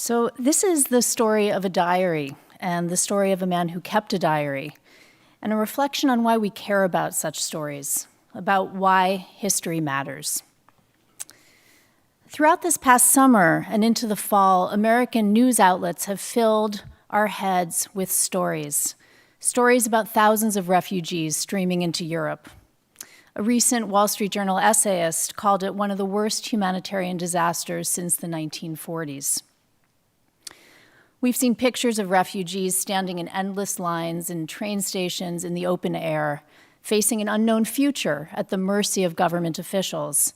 So this is the story of a diary and the story of a man who kept a diary, and a reflection on why we care about such stories, about why history matters. Throughout this past summer and into the fall, American news outlets have filled our heads with stories about thousands of refugees streaming into Europe. A recent Wall Street Journal essayist called it one of the worst humanitarian disasters since the 1940s. We've seen pictures of refugees standing in endless lines in train stations in the open air, facing an unknown future at the mercy of government officials.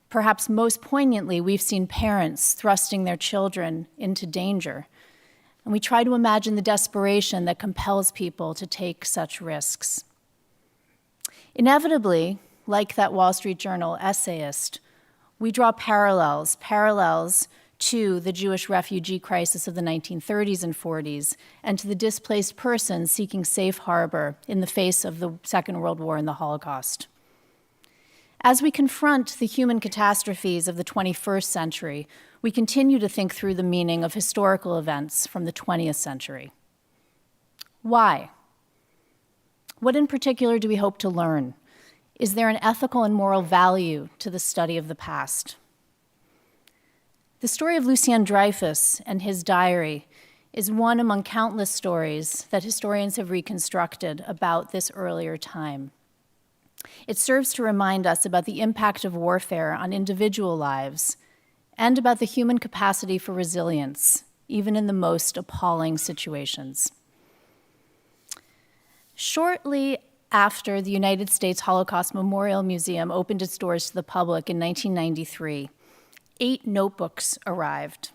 Perhaps most poignantly, we've seen parents thrusting their children into danger. And we try to imagine the desperation that compels people to take such risks. Inevitably, like that Wall Street Journal essayist, we draw parallels to the Jewish refugee crisis of the 1930s and 40s, and to the displaced person seeking safe harbor in the face of the Second World War and the Holocaust. As we confront the human catastrophes of the 21st century, we continue to think through the meaning of historical events from the 20th century. Why? What in particular do we hope to learn? Is there an ethical and moral value to the study of the past? The story of Lucien Dreyfus and his diary is one among countless stories that historians have reconstructed about this earlier time. It serves to remind us about the impact of warfare on individual lives and about the human capacity for resilience, even in the most appalling situations. Shortly after the United States Holocaust Memorial Museum opened its doors to the public in 1993, 8 notebooks arrived.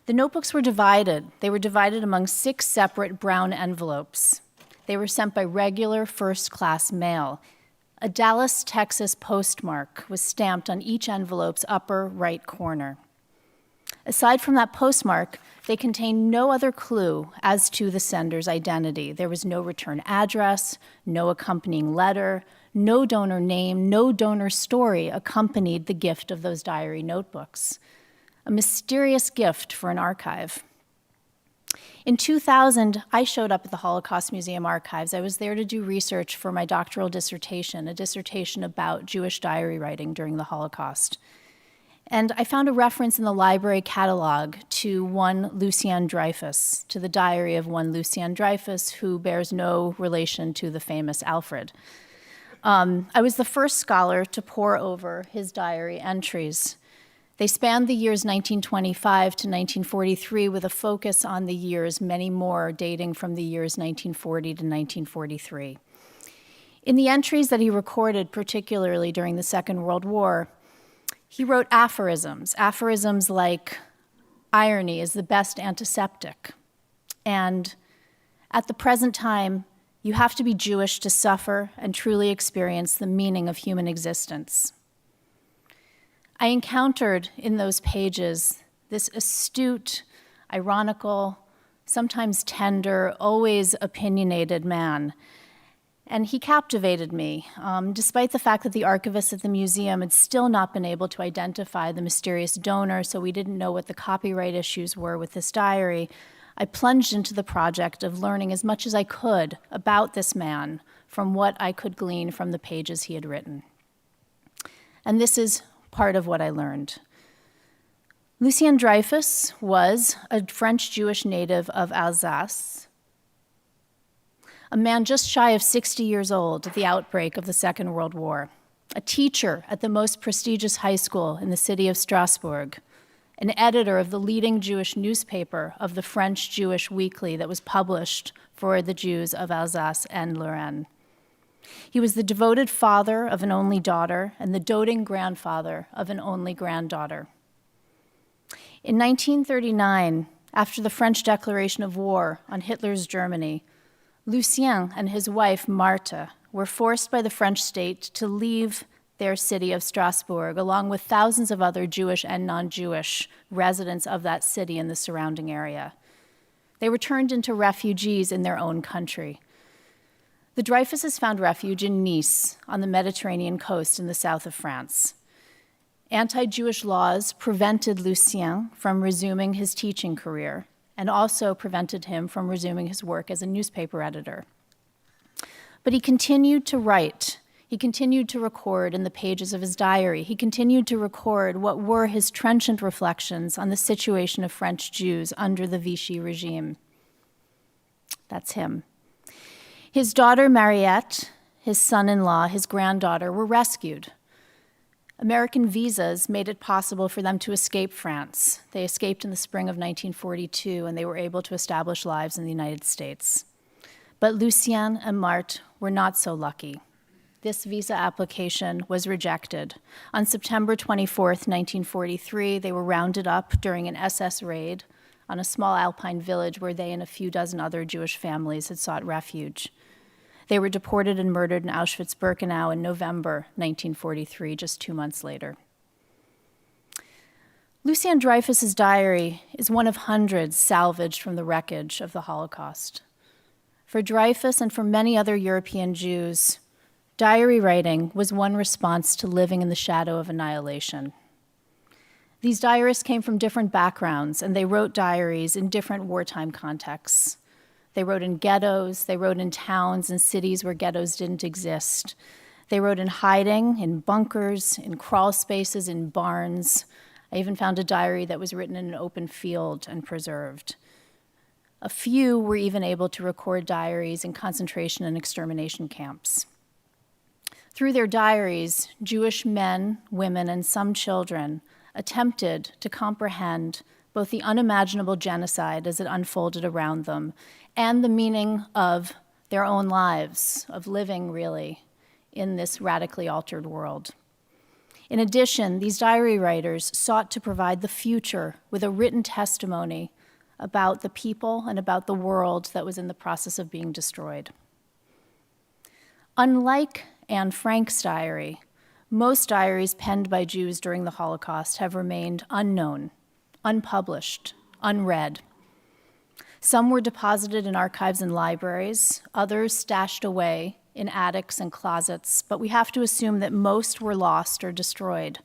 The notebooks were divided. They were divided among 6 separate brown envelopes. They were sent by regular first-class mail. A Dallas, Texas postmark was stamped on each envelope's upper right corner. Aside from that postmark, they contained no other clue as to the sender's identity. There was no return address, no accompanying letter, no donor name, no donor story accompanied the gift of those diary notebooks. A mysterious gift for an archive. In 2000, I showed up at the Holocaust Museum archives. I was there to do research for my doctoral dissertation, a dissertation about Jewish diary writing during the Holocaust. And I found a reference in the library catalog to one Lucien Dreyfus, to the diary of one Lucien Dreyfus, who bears no relation to the famous Alfred. I was the first scholar to pore over his diary entries. They spanned the years 1925 to 1943 with a focus on the years, many more dating from the years 1940 to 1943. In the entries that he recorded, particularly during the Second World War, he wrote aphorisms like, irony is the best antiseptic, and at the present time, you have to be Jewish to suffer and truly experience the meaning of human existence. I encountered in those pages this astute, ironical, sometimes tender, always opinionated man. And he captivated me, despite the fact that the archivists at the museum had still not been able to identify the mysterious donor, so we didn't know what the copyright issues were with this diary. I plunged into the project of learning as much as I could about this man from what I could glean from the pages he had written. And this is part of what I learned. Lucien Dreyfus was a French Jewish native of Alsace, a man just shy of 60 years old at the outbreak of the Second World War, a teacher at the most prestigious high school in the city of Strasbourg, an editor of the leading Jewish newspaper of the French Jewish weekly that was published for the Jews of Alsace and Lorraine. He was the devoted father of an only daughter and the doting grandfather of an only granddaughter. In 1939, after the French declaration of war on Hitler's Germany, Lucien and his wife, Marthe, were forced by the French state to leave their city of Strasbourg, along with thousands of other Jewish and non-Jewish residents of that city and the surrounding area. They were turned into refugees in their own country. The Dreyfuses found refuge in Nice on the Mediterranean coast in the south of France. Anti-Jewish laws prevented Lucien from resuming his teaching career and also prevented him from resuming his work as a newspaper editor. But he continued to write. He continued to record in the pages of his diary. He continued to record what were his trenchant reflections on the situation of French Jews under the Vichy regime. That's him. His daughter Mariette, his son-in-law, his granddaughter were rescued. American visas made it possible for them to escape France. They escaped in the spring of 1942, and they were able to establish lives in the United States. But Lucien and Marthe were not so lucky. This visa application was rejected. On September 24th, 1943, they were rounded up during an SS raid on a small Alpine village where they and a few dozen other Jewish families had sought refuge. They were deported and murdered in Auschwitz-Birkenau in November 1943, just 2 months later. Lucien Dreyfus's diary is one of hundreds salvaged from the wreckage of the Holocaust. For Dreyfus and for many other European Jews, diary writing was one response to living in the shadow of annihilation. These diarists came from different backgrounds, and they wrote diaries in different wartime contexts. They wrote in ghettos, they wrote in towns and cities where ghettos didn't exist. They wrote in hiding, in bunkers, in crawl spaces, in barns. I even found a diary that was written in an open field and preserved. A few were even able to record diaries in concentration and extermination camps. Through their diaries, Jewish men, women, and some children attempted to comprehend both the unimaginable genocide as it unfolded around them and the meaning of their own lives, of living, really, in this radically altered world. In addition, these diary writers sought to provide the future with a written testimony about the people and about the world that was in the process of being destroyed. Unlike Anne Frank's diary, most diaries penned by Jews during the Holocaust have remained unknown, unpublished, unread. Some were deposited in archives and libraries, others stashed away in attics and closets, but we have to assume that most were lost or destroyed.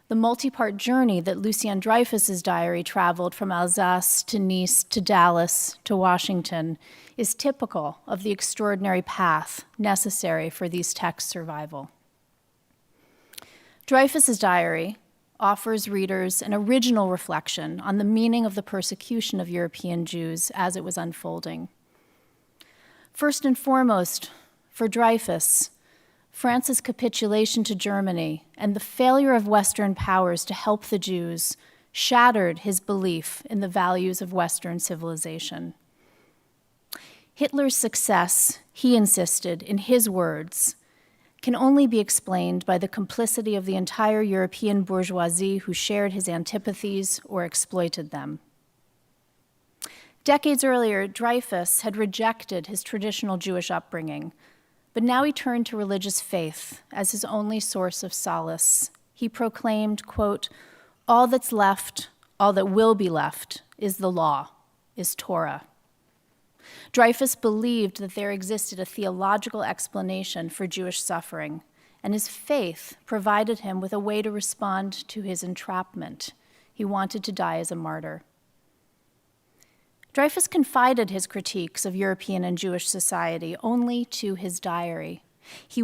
The multi-part journey that Lucien Dreyfus's diary traveled from Alsace to Nice to Dallas to Washington is typical of the extraordinary path necessary for these texts' survival. Dreyfus's diary offers readers an original reflection on the meaning of the persecution of European Jews as it was unfolding. First and foremost, for Dreyfus, France's capitulation to Germany and the failure of Western powers to help the Jews shattered his belief in the values of Western civilization. Hitler's success, he insisted, in his words, can only be explained by the complicity of the entire European bourgeoisie who shared his antipathies or exploited them. Decades earlier, Dreyfus had rejected his traditional Jewish upbringing, but now he turned to religious faith as his only source of solace. He proclaimed, quote, "All that's left, all that will be left, is the law, is Torah." Dreyfus believed that there existed a theological explanation for Jewish suffering, and his faith provided him with a way to respond to his entrapment. He wanted to die as a martyr. Dreyfus confided his critiques of European and Jewish society only to his diary. He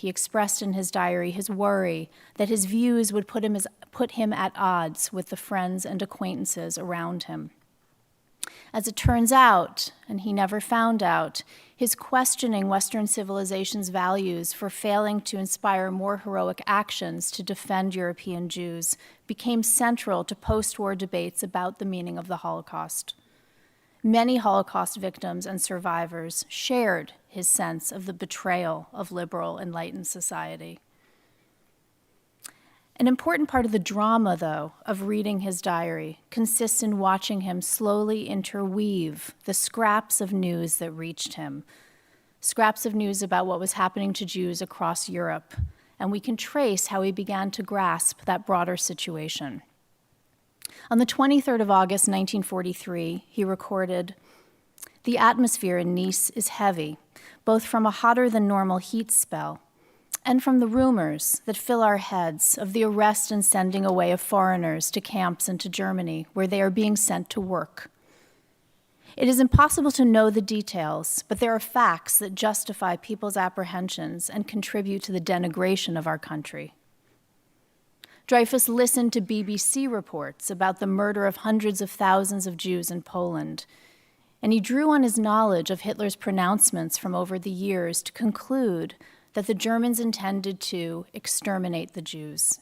expressed in his diary his worry that his views would put him at odds with the friends and acquaintances around him. As it turns out, and he never found out, his questioning Western civilization's values for failing to inspire more heroic actions to defend European Jews became central to post-war debates about the meaning of the Holocaust. Many Holocaust victims and survivors shared his sense of the betrayal of liberal, enlightened society. An important part of the drama, though, of reading his diary consists in watching him slowly interweave the scraps of news that reached him, scraps of news about what was happening to Jews across Europe, and we can trace how he began to grasp that broader situation. On the 23rd of August, 1943, he recorded, "The atmosphere in Nice is heavy, both from a hotter than normal heat spell and from the rumors that fill our heads of the arrest and sending away of foreigners to camps and to Germany, where they are being sent to work. It is impossible to know the details, but there are facts that justify people's apprehensions and contribute to the denigration of our country. Dreyfus listened to BBC reports about the murder of hundreds of thousands of Jews in Poland, and he drew on his knowledge of Hitler's pronouncements from over the years to conclude that the Germans intended to exterminate the Jews.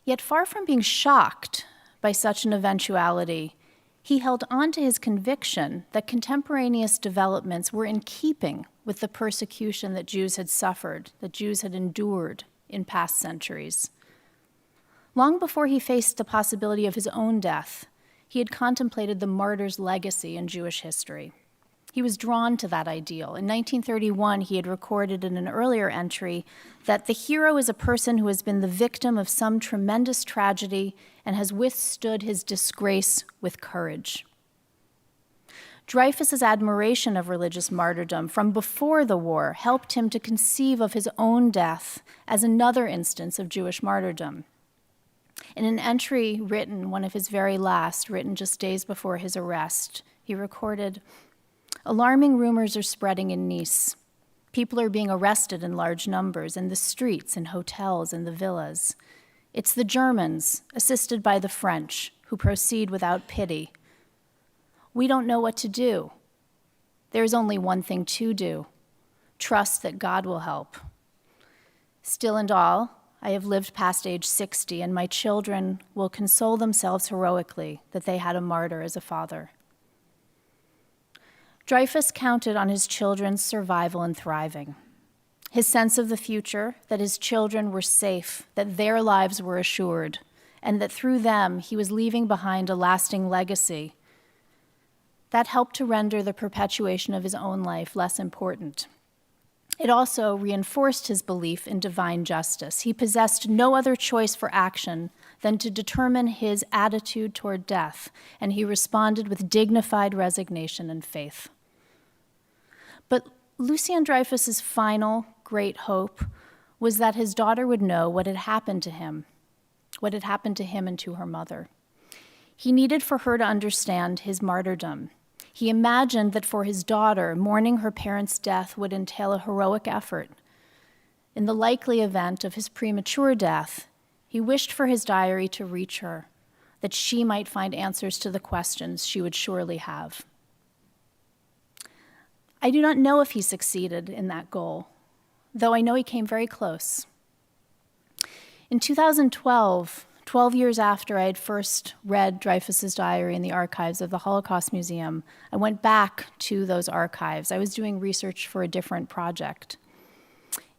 Yet far from being shocked by such an eventuality, he held on to his conviction that contemporaneous developments were in keeping with the persecution that Jews had suffered, that Jews had endured in past centuries. Long before he faced the possibility of his own death, he had contemplated the martyr's legacy in Jewish history. He was drawn to that ideal. In 1931, he had recorded in an earlier entry that the hero is a person who has been the victim of some tremendous tragedy and has withstood his disgrace with courage. Dreyfus's admiration of religious martyrdom from before the war helped him to conceive of his own death as another instance of Jewish martyrdom. In an entry written, one of his very last, written just days before his arrest, he recorded, "Alarming rumors are spreading in Nice. People are being arrested in large numbers in the streets, in hotels, in the villas. It's the Germans, assisted by the French, who proceed without pity. We don't know what to do. There is only one thing to do: trust that God will help. Still and all, I have lived past age 60, and my children will console themselves heroically that they had a martyr as a father." Dreyfus counted on his children's survival and thriving. His sense of the future, that his children were safe, that their lives were assured, and that through them he was leaving behind a lasting legacy, that helped to render the perpetuation of his own life less important. It also reinforced his belief in divine justice. He possessed no other choice for action than to determine his attitude toward death, and he responded with dignified resignation and faith. But Lucien Dreyfus's final great hope was that his daughter would know what had happened to him and to her mother. He needed for her to understand his martyrdom. He imagined that for his daughter, mourning her parents' death would entail a heroic effort. In the likely event of his premature death, he wished for his diary to reach her, that she might find answers to the questions she would surely have. I do not know if he succeeded in that goal, though I know he came very close. In 2012, 12 years after I had first read Dreyfus's diary in the archives of the Holocaust Museum, I went back to those archives. I was doing research for a different project.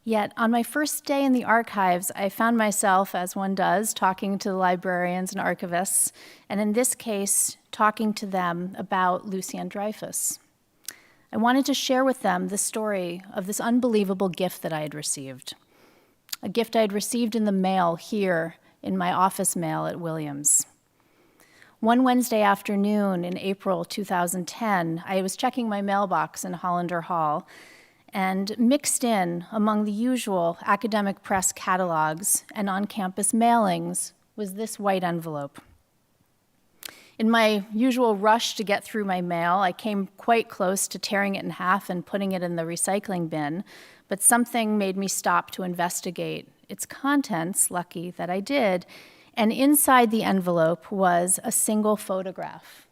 Yet, on my first day in the archives, I found myself, as one does, talking to the librarians and archivists, and in this case, talking to them about Lucien Dreyfus. I wanted to share with them the story of this unbelievable gift that I had received, a gift I had received in the mail here in my office mail at Williams. One Wednesday afternoon in April 2010, I was checking my mailbox in Hollander Hall, and mixed in among the usual academic press catalogs and on-campus mailings was this white envelope. In my usual rush to get through my mail, I came quite close to tearing it in half and putting it in the recycling bin, but something made me stop to investigate its contents, lucky that I did, and inside the envelope was a single photograph.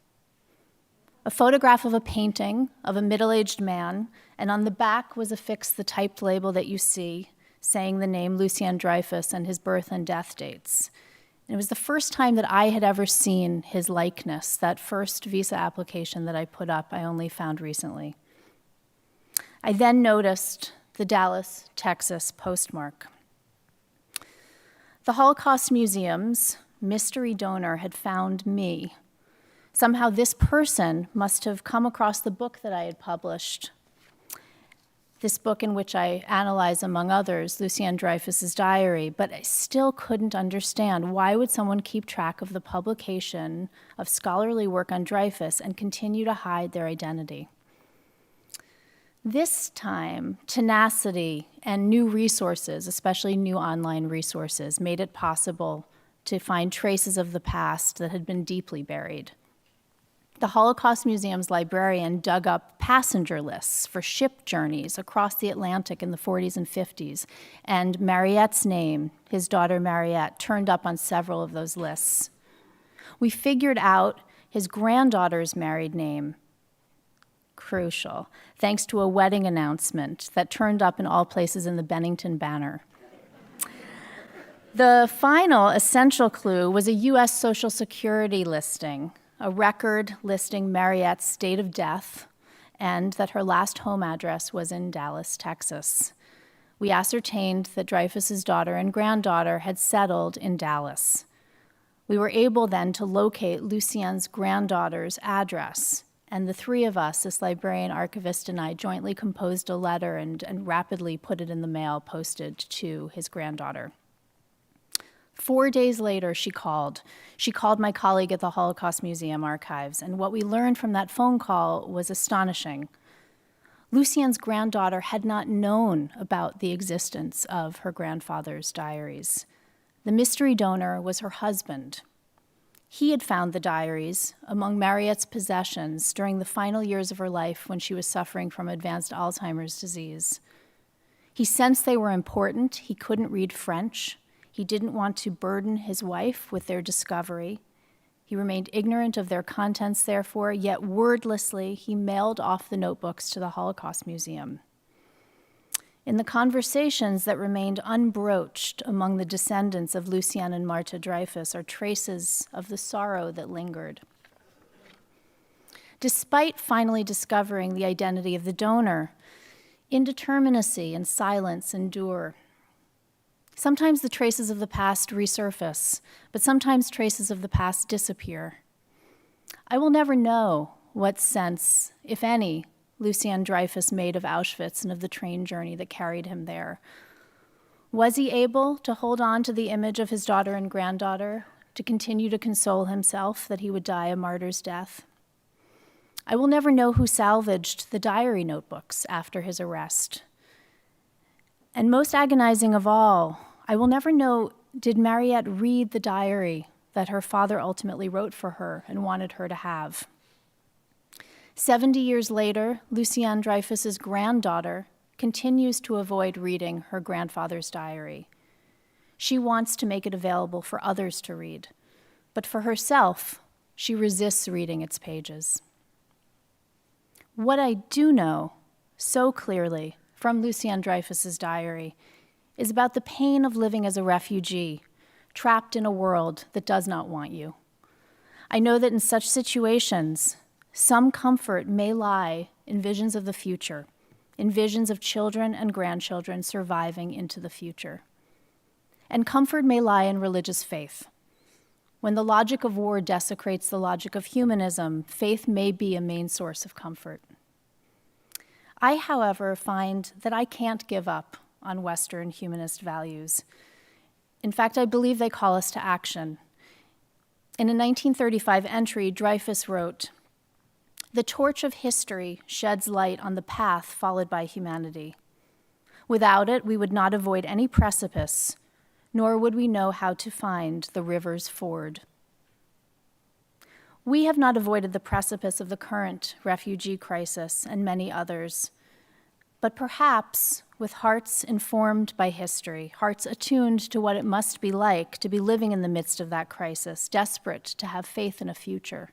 A photograph of a painting of a middle-aged man, and on the back was affixed the typed label that you see, saying the name Lucien Dreyfus and his birth and death dates. And it was the first time that I had ever seen his likeness. That first visa application that I put up, I only found recently. I then noticed the Dallas, Texas postmark. The Holocaust Museum's mystery donor had found me. Somehow this person must have come across the book that I had published, this book in which I analyze, among others, Lucien Dreyfus's diary, but I still couldn't understand why would someone keep track of the publication of scholarly work on Dreyfus and continue to hide their identity. This time, tenacity and new resources, especially new online resources, made it possible to find traces of the past that had been deeply buried. The Holocaust Museum's librarian dug up passenger lists for ship journeys across the Atlantic in the 40s and 50s, and Mariette's name, his daughter Mariette, turned up on several of those lists. We figured out his granddaughter's married name, crucial, thanks to a wedding announcement that turned up in all places in the Bennington Banner. The final essential clue was a U.S. Social Security listing, a record listing Mariette's date of death, and that her last home address was in Dallas, Texas. We ascertained that Dreyfus's daughter and granddaughter had settled in Dallas. We were able then to locate Lucien's granddaughter's address, and the three of us, this librarian, archivist, and I, jointly composed a letter and rapidly put it in the mail, posted to his granddaughter. 4 days later, she called. She called my colleague at the Holocaust Museum archives, and what we learned from that phone call was astonishing. Lucien's granddaughter had not known about the existence of her grandfather's diaries. The mystery donor was her husband. He had found the diaries among Mariette's possessions during the final years of her life when she was suffering from advanced Alzheimer's disease. He sensed they were important. He couldn't read French. He didn't want to burden his wife with their discovery. He remained ignorant of their contents, therefore, yet wordlessly he mailed off the notebooks to the Holocaust Museum. In the conversations that remained unbroached among the descendants of Lucien and Martha Dreyfus are traces of the sorrow that lingered. Despite finally discovering the identity of the donor, indeterminacy and silence endure. Sometimes the traces of the past resurface, but sometimes traces of the past disappear. I will never know what sense, if any, Lucien Dreyfus made of Auschwitz and of the train journey that carried him there. Was he able to hold on to the image of his daughter and granddaughter, to continue to console himself that he would die a martyr's death? I will never know who salvaged the diary notebooks after his arrest. And most agonizing of all, I will never know, did Mariette read the diary that her father ultimately wrote for her and wanted her to have? 70 years later, Lucien Dreyfus's granddaughter continues to avoid reading her grandfather's diary. She wants to make it available for others to read, but for herself, she resists reading its pages. What I do know so clearly from Lucien Dreyfus's diary is about the pain of living as a refugee, trapped in a world that does not want you. I know that in such situations, some comfort may lie in visions of the future, in visions of children and grandchildren surviving into the future. And comfort may lie in religious faith. When the logic of war desecrates the logic of humanism, faith may be a main source of comfort. I, however, find that I can't give up on Western humanist values. In fact, I believe they call us to action. In a 1935 entry, Dreyfus wrote, "The torch of history sheds light on the path followed by humanity. Without it, we would not avoid any precipice, nor would we know how to find the river's ford." We have not avoided the precipice of the current refugee crisis and many others, but perhaps with hearts informed by history, hearts attuned to what it must be like to be living in the midst of that crisis, desperate to have faith in a future,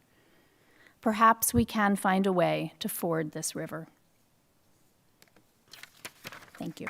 perhaps we can find a way to ford this river. Thank you.